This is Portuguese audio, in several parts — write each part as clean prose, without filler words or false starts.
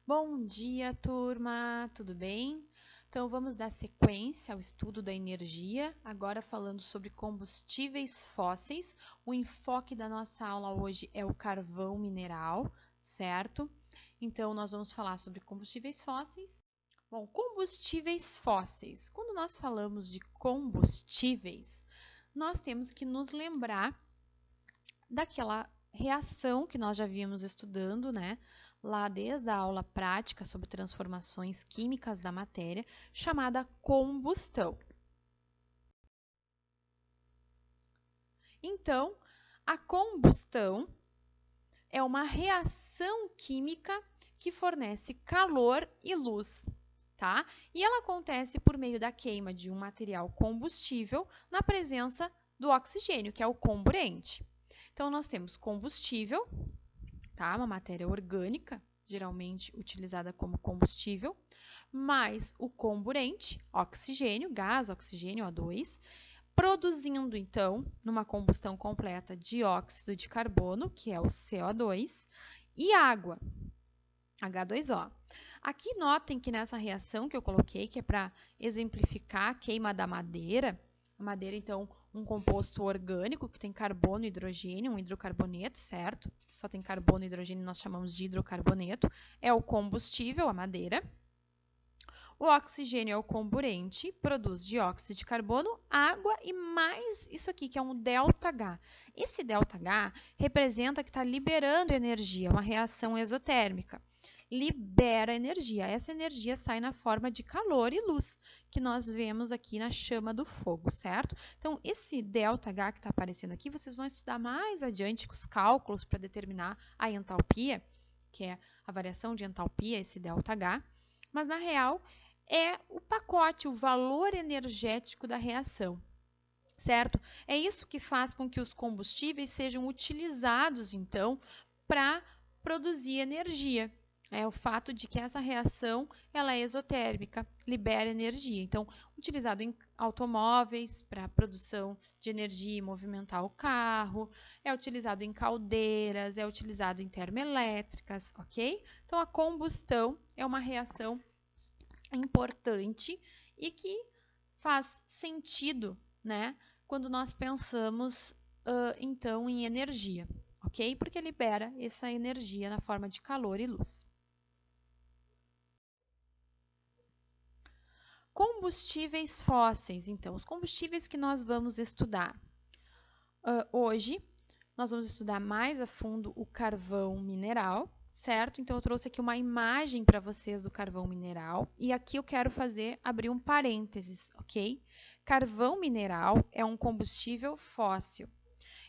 Bom dia, turma! Tudo bem? Então, vamos dar sequência ao estudo da energia, agora falando sobre combustíveis fósseis. O enfoque da nossa aula hoje é o carvão mineral, certo? Então, nós vamos falar sobre combustíveis fósseis. Bom, combustíveis fósseis. Quando nós falamos de combustíveis, nós temos que nos lembrar daquela reação que nós já vimos estudando, né? Lá desde a aula prática sobre transformações químicas da matéria, chamada combustão. Então, a combustão é uma reação química que fornece calor e luz, tá? E ela acontece por meio da queima de um material combustível na presença do oxigênio, que é o comburente. Então, nós temos combustível, tá? Uma matéria orgânica, geralmente utilizada como combustível, mais o comburente, oxigênio, gás, oxigênio, O2, produzindo, então, numa combustão completa, dióxido de carbono, que é o CO2, e água, H2O. Aqui notem que nessa reação que eu coloquei, que é para exemplificar a queima da madeira, a madeira, então, um composto orgânico que tem carbono e hidrogênio, um hidrocarboneto, certo? Só tem carbono e hidrogênio, nós chamamos de hidrocarboneto. É o combustível, a madeira. O oxigênio é o comburente, produz dióxido de carbono, água e mais isso aqui, que é um ΔH. Esse ΔH representa que está liberando energia, uma reação exotérmica. Libera energia. Essa energia sai na forma de calor e luz, que nós vemos aqui na chama do fogo, certo? Então, esse ΔH que está aparecendo aqui, vocês vão estudar mais adiante os cálculos para determinar a entalpia, que é a variação de entalpia, esse ΔH. Mas, na real, é o pacote, o valor energético da reação, certo? É isso que faz com que os combustíveis sejam utilizados, então, para produzir energia. É o fato de que essa reação ela é exotérmica, libera energia. Então, utilizado em automóveis para produção de energia e movimentar o carro, é utilizado em caldeiras, é utilizado em termoelétricas, ok? Então, a combustão é uma reação importante e que faz sentido, né, quando nós pensamos, então, em energia, ok? Porque libera essa energia na forma de calor e luz. Combustíveis fósseis, então, os combustíveis que nós vamos estudar. Hoje, nós vamos estudar mais a fundo o carvão mineral, certo? Então, eu trouxe aqui uma imagem para vocês do carvão mineral e aqui eu quero abrir um parênteses, ok? Carvão mineral é um combustível fóssil.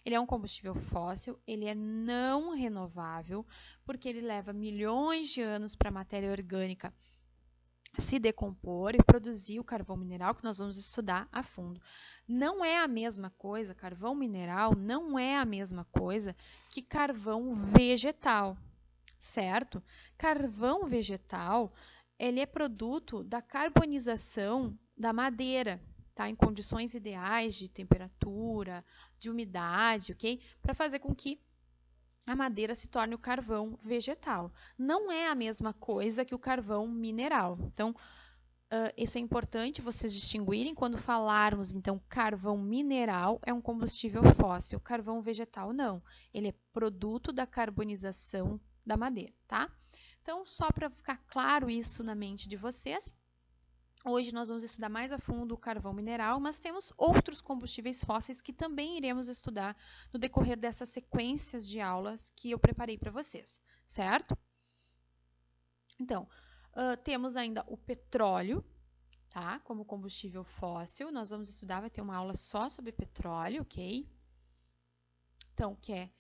Ele é um combustível fóssil, ele é não renovável, porque ele leva milhões de anos para a matéria orgânica se decompor e produzir o carvão mineral que nós vamos estudar a fundo. Não é a mesma coisa, carvão mineral não é a mesma coisa que carvão vegetal, certo? Carvão vegetal, ele é produto da carbonização da madeira, tá? Em condições ideais de temperatura, de umidade, ok? Para fazer com que a madeira se torne o carvão vegetal. Não é a mesma coisa que o carvão mineral. Então, isso é importante vocês distinguirem quando falarmos, então, carvão mineral é um combustível fóssil, carvão vegetal não. Ele é produto da carbonização da madeira, tá? Então, só para ficar claro isso na mente de vocês, hoje nós vamos estudar mais a fundo o carvão mineral, mas temos outros combustíveis fósseis que também iremos estudar no decorrer dessas sequências de aulas que eu preparei para vocês, certo? Então, temos ainda o petróleo, tá? Como combustível fóssil. Nós vamos estudar, vai ter uma aula só sobre petróleo, ok? Então, que é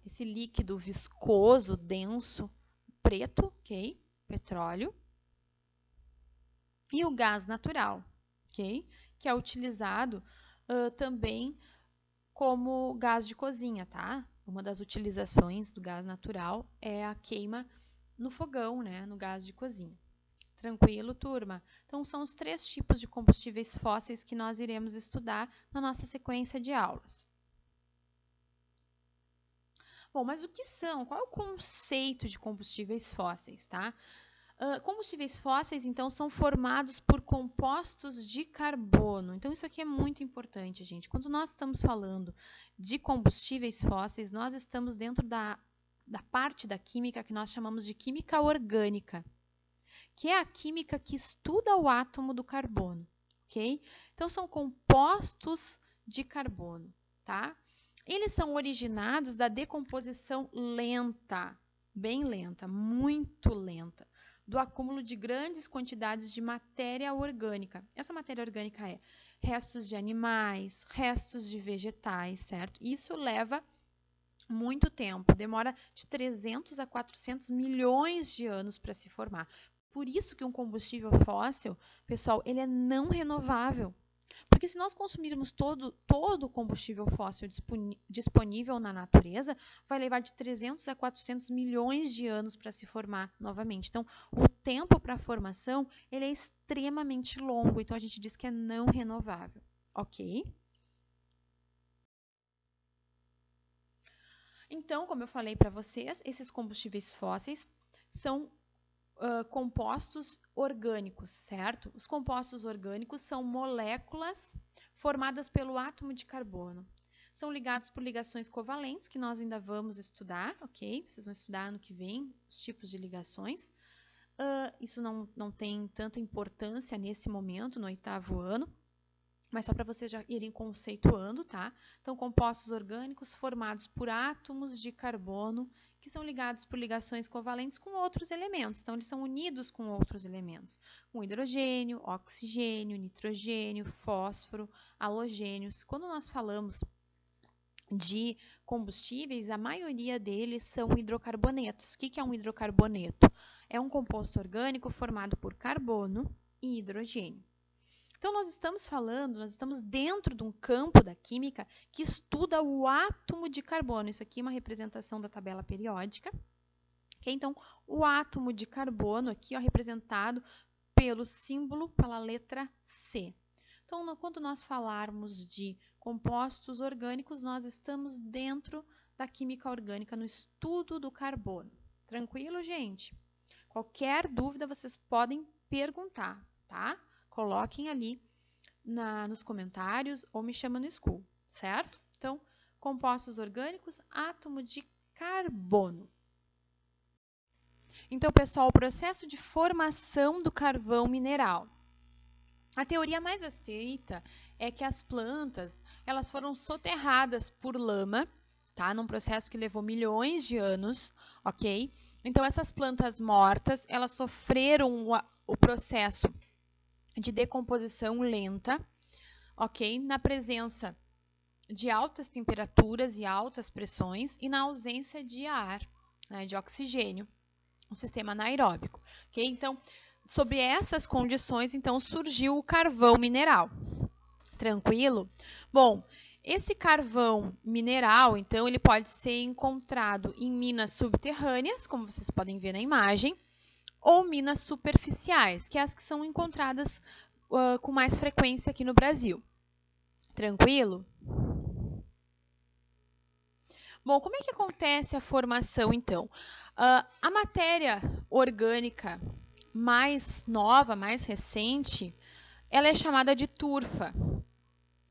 esse líquido viscoso, denso, preto, ok? Petróleo. E o gás natural, ok? Que é utilizado também como gás de cozinha, tá? Uma das utilizações do gás natural é a queima no fogão, né? No gás de cozinha. Tranquilo, turma? Então, são os 3 tipos de combustíveis fósseis que nós iremos estudar na nossa sequência de aulas. Bom, mas o que são? Qual é o conceito de combustíveis fósseis, tá? Combustíveis fósseis, então, são formados por compostos de carbono. Então, isso aqui é muito importante, gente. Quando nós estamos falando de combustíveis fósseis, nós estamos dentro da parte da química que nós chamamos de química orgânica, que é a química que estuda o átomo do carbono, ok? Então, são compostos de carbono, tá? Eles são originados da decomposição lenta, bem lenta, muito lenta, do acúmulo de grandes quantidades de matéria orgânica. Essa matéria orgânica é restos de animais, restos de vegetais, certo? Isso leva muito tempo, demora de 300 a 400 milhões de anos para se formar. Por isso que um combustível fóssil, pessoal, ele é não renovável. Porque se nós consumirmos todo o combustível fóssil disponível na natureza, vai levar de 300 a 400 milhões de anos para se formar novamente. Então, o tempo para a formação ele é extremamente longo, então a gente diz que é não renovável, ok? Então, como eu falei para vocês, esses combustíveis fósseis são compostos orgânicos, certo? Os compostos orgânicos são moléculas formadas pelo átomo de carbono. São ligados por ligações covalentes, que nós ainda vamos estudar, ok? Vocês vão estudar ano que vem os tipos de ligações. Isso não tem tanta importância nesse momento, no 8º ano, mas só para vocês já irem conceituando, tá? Então, compostos orgânicos formados por átomos de carbono que são ligados por ligações covalentes com outros elementos. Então, eles são unidos com outros elementos, com hidrogênio, oxigênio, nitrogênio, fósforo, halogênios. Quando nós falamos de combustíveis, a maioria deles são hidrocarbonetos. O que é um hidrocarboneto? É um composto orgânico formado por carbono e hidrogênio. Então, nós estamos dentro de um campo da química que estuda o átomo de carbono. Isso aqui é uma representação da tabela periódica. Okay? Então, o átomo de carbono aqui, ó, representado pelo símbolo, pela letra C. Então, quando nós falarmos de compostos orgânicos, nós estamos dentro da química orgânica, no estudo do carbono. Tranquilo, gente? Qualquer dúvida, vocês podem perguntar, tá? Coloquem ali nos comentários ou me chamam no School, certo? Então, compostos orgânicos, átomo de carbono. Então, pessoal, o processo de formação do carvão mineral. A teoria mais aceita é que as plantas, elas foram soterradas por lama, tá? Num processo que levou milhões de anos, ok? Então, essas plantas mortas, elas sofreram o processo de decomposição lenta, ok? Na presença de altas temperaturas e altas pressões e na ausência de ar, né, de oxigênio, um sistema anaeróbico, ok? Então, sobre essas condições, então, surgiu o carvão mineral. Tranquilo? Bom, esse carvão mineral, então, ele pode ser encontrado em minas subterrâneas, como vocês podem ver na imagem, ou minas superficiais, que é as que são encontradas com mais frequência aqui no Brasil. Tranquilo? Bom, como é que acontece a formação, então? A matéria orgânica mais nova, mais recente, ela é chamada de turfa.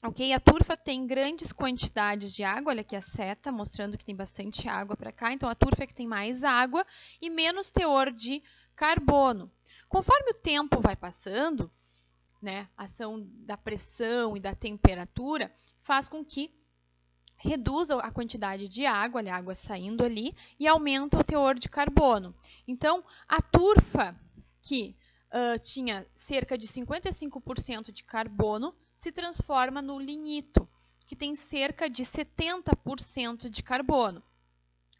Ok? A turfa tem grandes quantidades de água, olha aqui a seta mostrando que tem bastante água para cá, então a turfa é que tem mais água e menos teor de carbono. Conforme o tempo vai passando, né, a ação da pressão e da temperatura faz com que reduza a quantidade de água, olha a água saindo ali, e aumenta o teor de carbono. Então, a turfa que tinha cerca de 55% de carbono se transforma no lignito, que tem cerca de 70% de carbono.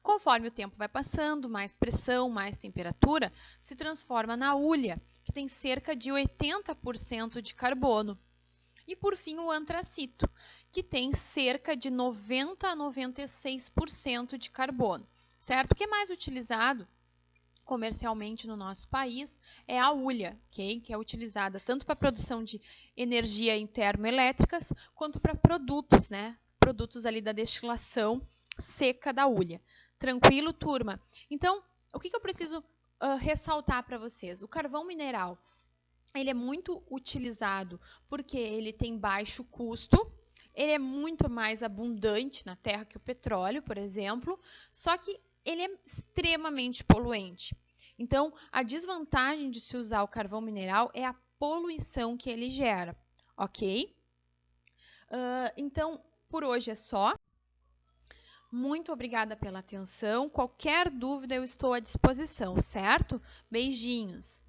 Conforme o tempo vai passando, mais pressão, mais temperatura, se transforma na hulha, que tem cerca de 80% de carbono. E, por fim, o antracito, que tem cerca de 90% a 96% de carbono, certo? O que é mais utilizado comercialmente no nosso país é a hulha, okay? Que é utilizada tanto para a produção de energia em termoelétricas, quanto para produtos, né? Produtos ali da destilação seca da hulha. Tranquilo, turma? Então, o que eu preciso ressaltar para vocês? O carvão mineral, ele é muito utilizado porque ele tem baixo custo, ele é muito mais abundante na terra que o petróleo, por exemplo, só que ele é extremamente poluente. Então, a desvantagem de se usar o carvão mineral é a poluição que ele gera, ok? Então, por hoje é só. Muito obrigada pela atenção. Qualquer dúvida eu estou à disposição, certo? Beijinhos!